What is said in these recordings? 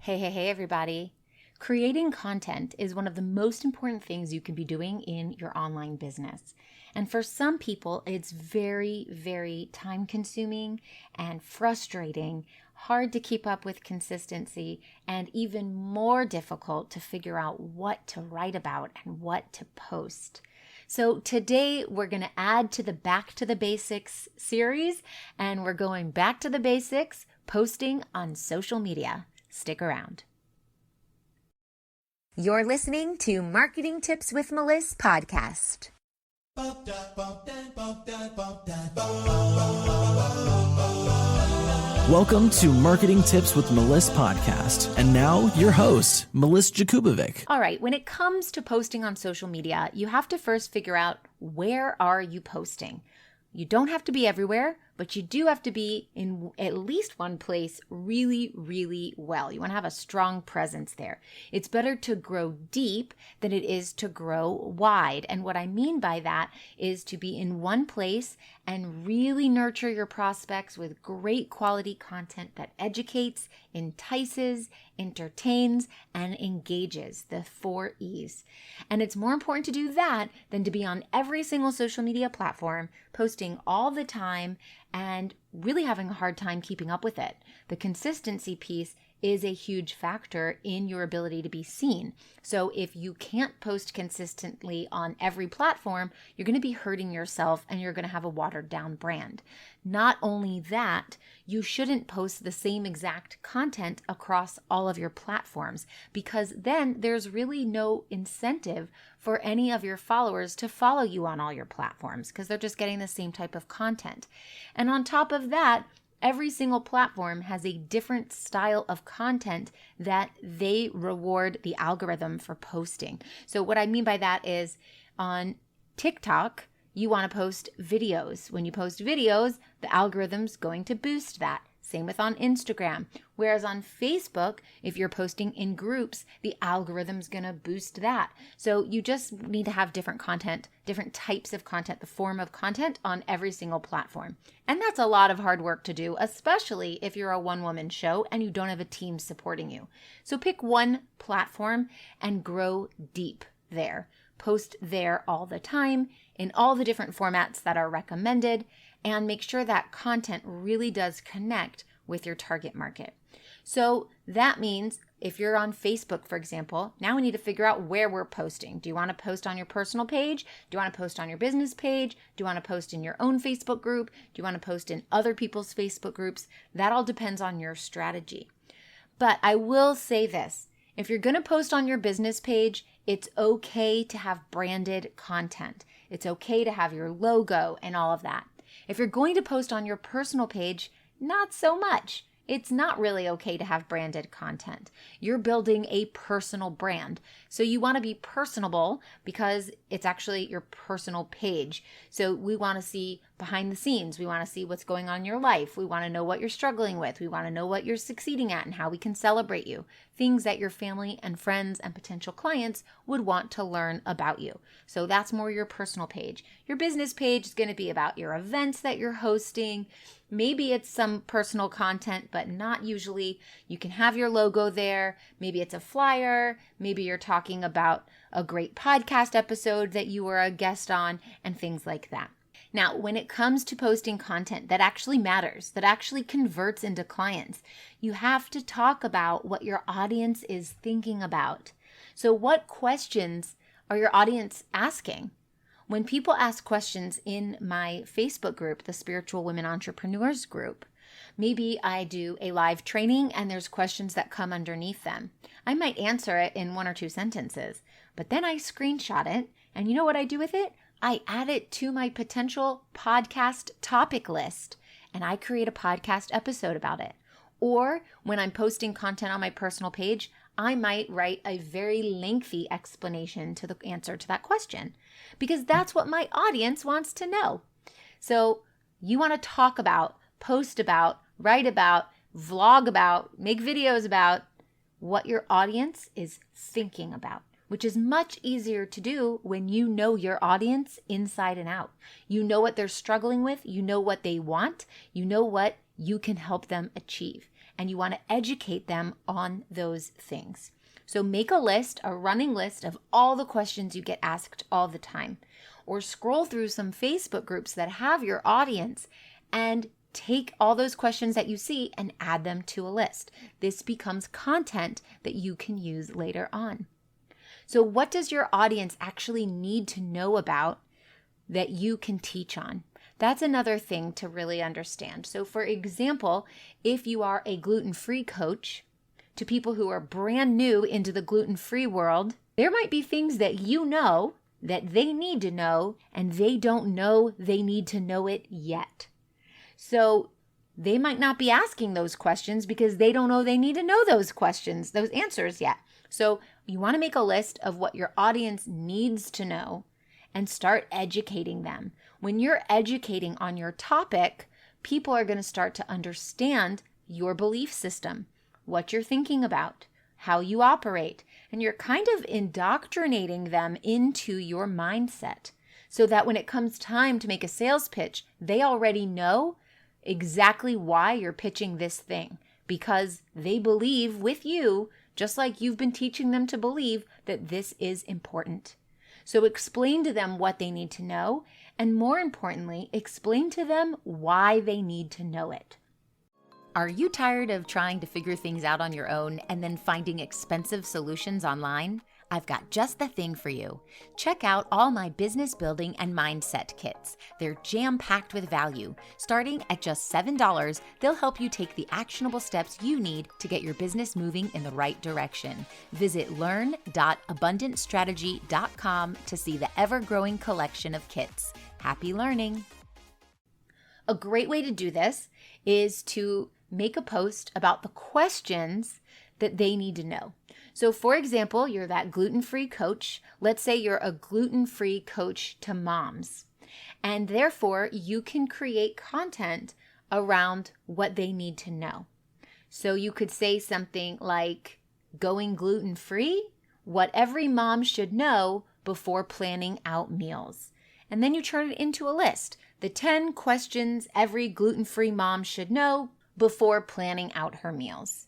Hey, everybody. Creating content is one of the most important things you can be doing in your online business. And for some people, it's very, very time consuming and frustrating, hard to keep up with consistency, and even more difficult to figure out what to write about and what to post. So today we're going to add to the Back to the Basics series, and we're going back to the basics, posting on social media. Stick around. You're listening to Marketing Tips with Meliss podcast. Welcome to Marketing Tips with Meliss podcast. And now your host, Meliss Jakubovic. All right, when it comes to posting on social media, you have to first figure out, where are you posting? You don't have to be everywhere, but you do have to be in at least one place really, really well. You want to have a strong presence there. It's better to grow deep than it is to grow wide. And what I mean by that is to be in one place and really nurture your prospects with great quality content that educates, entices, entertains, and engages, the 4 E's. And it's more important to do that than to be on every single social media platform, posting all the time and really having a hard time keeping up with it. The consistency piece is a huge factor in your ability to be seen. So if you can't post consistently on every platform, you're going to be hurting yourself and you're going to have a watered down brand. Not only that, you shouldn't post the same exact content across all of your platforms, because then there's really no incentive for any of your followers to follow you on all your platforms because they're just getting the same type of content. And on top of that, every single platform has a different style of content that they reward the algorithm for posting. So what I mean by that is, on TikTok, you want to post videos. When you post videos, the algorithm's going to boost that. Same with on Instagram. Whereas on Facebook, if you're posting in groups, the algorithm's going to boost that. So you just need to have different content, different types of content, the form of content on every single platform. And that's a lot of hard work to do, especially if you're a one-woman show and you don't have a team supporting you. So pick one platform and grow deep there. Post there all the time in all the different formats that are recommended, and make sure that content really does connect with your target market. So that means if you're on Facebook, for example, now we need to figure out where we're posting. Do you want to post on your personal page? Do you want to post on your business page? Do you want to post in your own Facebook group? Do you want to post in other people's Facebook groups? That all depends on your strategy. But I will say this. If you're going to post on your business page, it's okay to have branded content. It's okay to have your logo and all of that. If you're going to post on your personal page, not so much. It's not really okay to have branded content. You're building a personal brand. So you want to be personable because it's actually your personal page. So we want to see behind the scenes. We want to see what's going on in your life. We want to know what you're struggling with. We want to know what you're succeeding at and how we can celebrate you. Things that your family and friends and potential clients would want to learn about you. So that's more your personal page. Your business page is going to be about your events that you're hosting. Maybe it's some personal content, but not usually. You can have your logo there. Maybe it's a flyer. Maybe you're talking about a great podcast episode that you were a guest on and things like that. Now, when it comes to posting content that actually matters, that actually converts into clients, you have to talk about what your audience is thinking about. So what questions are your audience asking? When people ask questions in my Facebook group, the Spiritual Women Entrepreneurs group, maybe I do a live training and there's questions that come underneath them. I might answer it in 1 or 2 sentences, but then I screenshot it, and you know what I do with it? I add it to my potential podcast topic list, and I create a podcast episode about it. Or when I'm posting content on my personal page, I might write a very lengthy explanation to the answer to that question, because that's what my audience wants to know. So you want to talk about, post about, write about, vlog about, make videos about what your audience is thinking about, which is much easier to do when you know your audience inside and out. You know what they're struggling with, you know what they want, you know what you can help them achieve. and you want to educate them on those things. So make a list, a running list of all the questions you get asked all the time, or scroll through some Facebook groups that have your audience and take all those questions that you see and add them to a list. This becomes content that you can use later on. So what does your audience actually need to know about that you can teach on? That's another thing to really understand. So for example, if you are a gluten-free coach to people who are brand new into the gluten-free world, there might be things that you know that they need to know and they don't know they need to know it yet. So they might not be asking those questions because they don't know they need to know those questions, those answers yet. So you want to make a list of what your audience needs to know and start educating them. When you're educating on your topic, people are going to start to understand your belief system, what you're thinking about, how you operate, and you're kind of indoctrinating them into your mindset so that when it comes time to make a sales pitch, they already know exactly why you're pitching this thing because they believe with you, just like you've been teaching them to believe, that this is important. So explain to them what they need to know, and more importantly, explain to them why they need to know it. Are you tired of trying to figure things out on your own and then finding expensive solutions online? I've got just the thing for you. Check out all my business building and mindset kits. They're jam-packed with value. Starting at just $7, they'll help you take the actionable steps you need to get your business moving in the right direction. Visit learn.abundantstrategy.com to see the ever-growing collection of kits. Happy learning! A great way to do this is to make a post about the questions that they need to know. So for example, you're that gluten-free coach. Let's say you're a gluten-free coach to moms. And therefore, you can create content around what they need to know. So you could say something like, going gluten-free, what every mom should know before planning out meals. And then you turn it into a list. The 10 questions every gluten-free mom should know before planning out her meals.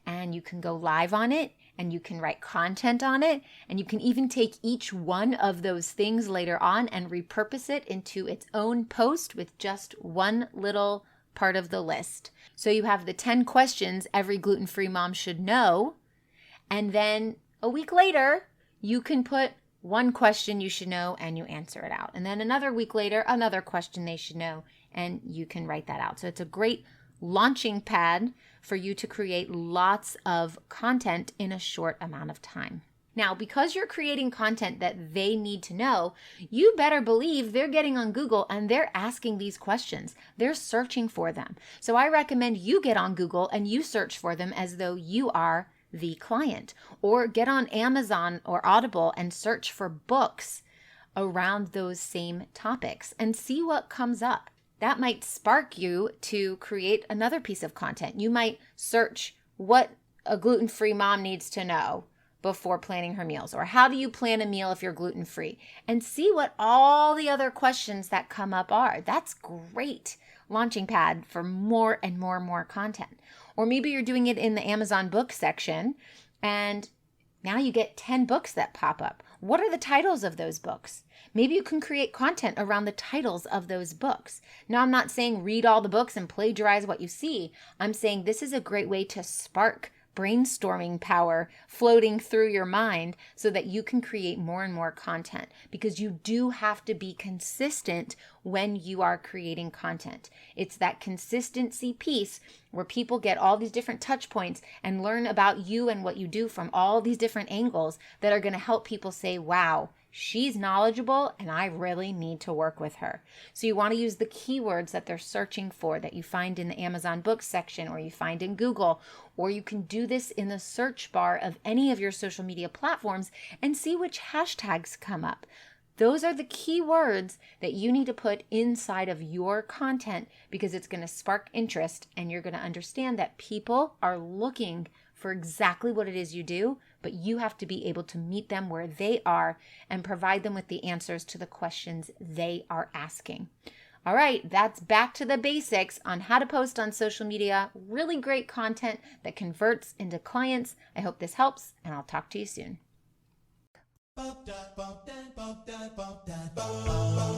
And you can go live on it, and you can write content on it, and you can even take each one of those things later on and repurpose it into its own post with just one little part of the list. So you have the 10 questions every gluten-free mom should know, and then a week later, you can put one question you should know and you answer it out. And then another week later, another question they should know, and you can write that out. So it's a great launching pad for you to create lots of content in a short amount of time. Now, because you're creating content that they need to know, you better believe they're getting on Google and they're asking these questions. They're searching for them. So I recommend you get on Google and you search for them as though you are the client, or get on Amazon or Audible and search for books around those same topics and see what comes up. That might spark you to create another piece of content. You might search what a gluten-free mom needs to know before planning her meals, or how do you plan a meal if you're gluten-free, and see what all the other questions that come up are. That's great launching pad for more and more and more content. Or maybe you're doing it in the Amazon book section, and now you get 10 books that pop up. What are the titles of those books? Maybe you can create content around the titles of those books. Now, I'm not saying read all the books and plagiarize what you see. I'm saying this is a great way to spark brainstorming power floating through your mind so that you can create more and more content, because you do have to be consistent when you are creating content. It's that consistency piece where people get all these different touch points and learn about you and what you do from all these different angles that are going to help people say, wow, she's knowledgeable and I really need to work with her. So you want to use the keywords that they're searching for that you find in the Amazon books section, or you find in Google, or you can do this in the search bar of any of your social media platforms and see which hashtags come up. Those are the keywords that you need to put inside of your content, because it's going to spark interest and you're going to understand that people are looking for exactly what it is you do, but you have to be able to meet them where they are and provide them with the answers to the questions they are asking. All right, that's back to the basics on how to post on social media. Really great content that converts into clients. I hope this helps, and I'll talk to you soon.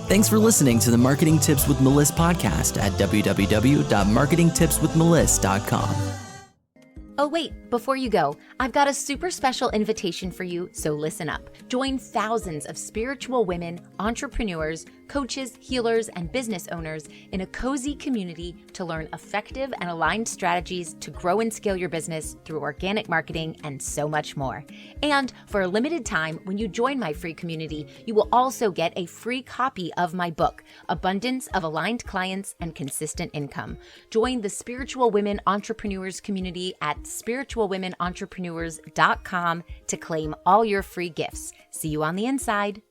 Thanks for listening to the Marketing Tips with Meliss podcast at www.marketingtipswithmeliss.com. Oh, wait, before you go, I've got a super special invitation for you, so listen up. Join thousands of spiritual women, entrepreneurs, coaches, healers, and business owners in a cozy community to learn effective and aligned strategies to grow and scale your business through organic marketing and so much more. And for a limited time, when you join my free community, you will also get a free copy of my book, Abundance of Aligned Clients and Consistent Income. Join the Spiritual Women Entrepreneurs community at spiritualwomenentrepreneurs.com to claim all your free gifts. See you on the inside.